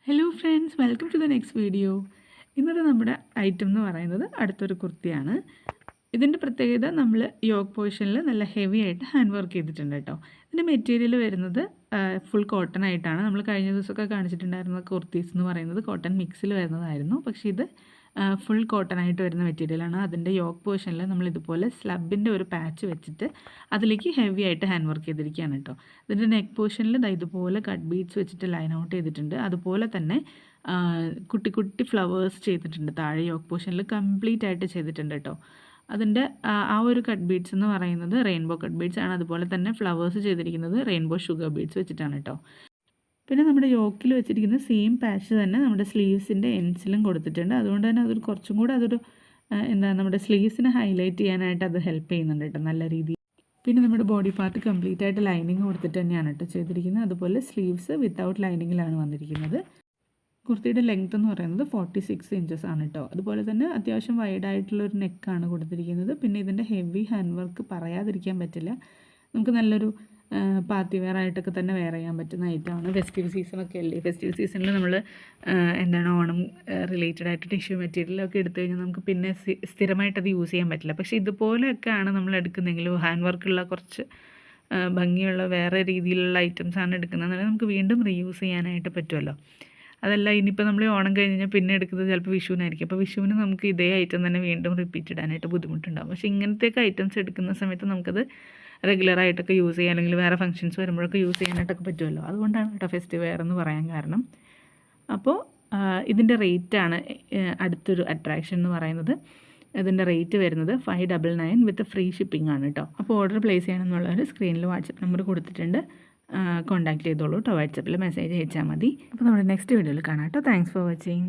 Hello friends, welcome to the next video. ഇന്നത്തെ നമ്മുടെ item എന്ന് പറയുന്നത് അടുത്തൊരു കുർത്തിയാണ്. ഇതിൻ്റെ പ്രത്യേകത നമ്മൾ യോക്ക് പോർഷനിൽ നല്ല ഹെവി ആയിട്ട് ഹാൻഡ് വർക്ക് ചെയ്തിട്ടുണ്ട് കേട്ടോ. ഇതിൻ്റെ മെറ്റീരിയൽ വരുന്നത് ഫുൾ കോട്ടൺ ആയിട്ടാണ്. നമ്മൾ കഴിഞ്ഞ ദിവസമൊക്കെ കാണിച്ചിട്ടുണ്ടായിരുന്ന കുർത്തീസ് എന്ന് പറയുന്നത് കോട്ടൺ മിക്സിൽ വരുന്നതായിരുന്നു. പക്ഷേ ഇത് ഫുൾ കോട്ടൺ ആയിട്ട് വരുന്ന മെറ്റീരിയലാണ്. അതിൻ്റെ യോക്ക് പോർഷനിൽ നമ്മൾ ഇതുപോലെ സ്ലബിൻ്റെ ഒരു പാച്ച് വെച്ചിട്ട് അതിലേക്ക് ഹെവി ആയിട്ട് ഹാൻഡ് വർക്ക് ചെയ്തിരിക്കുകയാണ് കേട്ടോ. ഇതിൻ്റെ നെക്ക് പോർഷനിൽ ഇതുപോലെ കട്ട് ബീഡ്സ് വെച്ചിട്ട് ലൈൻ ഔട്ട് ചെയ്തിട്ടുണ്ട്. അതുപോലെ തന്നെ കുട്ടി കുട്ടി ഫ്ലവേഴ്സ് ചെയ്തിട്ടുണ്ട്. താഴെ യോക്ക് പോർഷനിൽ കംപ്ലീറ്റ് ആയിട്ട് ചെയ്തിട്ടുണ്ട് കേട്ടോ. അതിൻ്റെ ആ ഒരു കട്ട് ബീഡ്സ് എന്ന് പറയുന്നത് റെയിൻബോ കട്ട് ബീഡ്സ് ആണ്. അതുപോലെ തന്നെ ഫ്ലവേഴ്സ് ചെയ്തിരിക്കുന്നത് റെയിൻബോ ഷുഗർ ബീഡ്സ് വെച്ചിട്ടാണ് കേട്ടോ. പിന്നെ നമ്മുടെ യോക്കിൽ വെച്ചിരിക്കുന്ന സെയിം പാച്ച് തന്നെ നമ്മുടെ സ്ലീവ്സിൻ്റെ എൻഡ്സിലും കൊടുത്തിട്ടുണ്ട്. അതുകൊണ്ട് തന്നെ അതൊരു കുറച്ചും കൂടെ നമ്മുടെ സ്ലീവ്സിനെ ഹൈലൈറ്റ് ചെയ്യാനായിട്ട് അത് ഹെൽപ്പ് ചെയ്യുന്നുണ്ട് കേട്ടോ നല്ല രീതിയിൽ. പിന്നെ നമ്മുടെ ബോഡി പാർട്ട് കംപ്ലീറ്റ് ആയിട്ട് ലൈനിങ് കൊടുത്തിട്ട് തന്നെയാണ് കേട്ടോ ചെയ്തിരിക്കുന്നത്. അതുപോലെ സ്ലീവ്സ് വിത്തൗട്ട് ലൈനിങ്ങിലാണ് വന്നിരിക്കുന്നത്. കുർത്തിയുടെ ലെങ്ത് എന്ന് പറയുന്നത് 46 ഇഞ്ചസ് ആണ് കേട്ടോ. അതുപോലെ തന്നെ അത്യാവശ്യം വൈഡായിട്ടുള്ളൊരു നെക്കാണ് കൊടുത്തിരിക്കുന്നത്. പിന്നെ ഇതിൻ്റെ ഹെവി ഹാൻഡ് വർക്ക് പറയാതിരിക്കാൻ പറ്റില്ല. നമുക്ക് നല്ലൊരു പാർട്ടി വെയർ ആയിട്ടൊക്കെ തന്നെ വെയർ ചെയ്യാൻ പറ്റുന്ന ഐറ്റമാണ്. ഫെസ്റ്റീവ് സീസണൊക്കെ അല്ലേ. ഫെസ്റ്റീവ് സീസണിൽ നമ്മൾ ഓണം റിലേറ്റഡ് ആയിട്ട് ടിഷ്യൂ മെറ്റീരിയലൊക്കെ എടുത്തു കഴിഞ്ഞാൽ നമുക്ക് പിന്നെ സ്ഥിരമായിട്ടത് യൂസ് ചെയ്യാൻ പറ്റില്ല. പക്ഷേ ഇതുപോലെയൊക്കെയാണ് നമ്മൾ എടുക്കുന്നതെങ്കിൽ ഹാൻഡ് വർക്കുള്ള കുറച്ച് ഭംഗിയുള്ള വേറെ രീതിയിലുള്ള ഐറ്റംസാണ് എടുക്കുന്നതെങ്കിൽ നമുക്ക് വീണ്ടും റീയൂസ് ചെയ്യാനായിട്ട് പറ്റുമല്ലോ. അതല്ല ഇനിയിപ്പോൾ നമ്മൾ ഓണം കഴിഞ്ഞ് കഴിഞ്ഞാൽ പിന്നെ എടുക്കുന്നത് ചിലപ്പോൾ വിഷുവിനായിരിക്കും. അപ്പോൾ വിഷുവിന് നമുക്ക് ഇതേ ഐറ്റം തന്നെ വീണ്ടും റിപ്പീറ്റ് ഇടാനായിട്ട് ബുദ്ധിമുട്ടുണ്ടാകും. പക്ഷേ ഇങ്ങനത്തെയൊക്കെ ഐറ്റംസ് എടുക്കുന്ന സമയത്ത് നമുക്കത് റെഗുലറായിട്ടൊക്കെ യൂസ് ചെയ്യാൻ അല്ലെങ്കിൽ വേറെ ഫംഗ്ഷൻസ് വരുമ്പോഴൊക്കെ യൂസ് ചെയ്യാനായിട്ടൊക്കെ പറ്റുമല്ലോ. അതുകൊണ്ടാണ് കേട്ടോ ഫെസ്റ്റീവ് വെയർ എന്ന് പറയാൻ കാരണം. അപ്പോൾ ഇതിൻ്റെ റേറ്റാണ് അടുത്തൊരു അട്രാക്ഷൻ എന്ന് പറയുന്നത്. ഇതിൻ്റെ റേറ്റ് വരുന്നത് 599 വിത്ത് ഫ്രീ ഷിപ്പിംഗ് ആണ് കേട്ടോ. അപ്പോൾ ഓർഡർ പ്ലേസ് ചെയ്യണമെന്നുള്ളവർ സ്ക്രീനിൽ വാട്സപ്പ് നമ്പർ കൊടുത്തിട്ടുണ്ട്. കോൺടാക്ട് ചെയ്തോളൂ കേട്ടോ. വാട്സപ്പിൽ മെസ്സേജ് അയച്ചാൽ മതി. അപ്പോൾ നമ്മുടെ നെക്സ്റ്റ് വീഡിയോയിൽ കാണാം കേട്ടോ. Thanks for watching.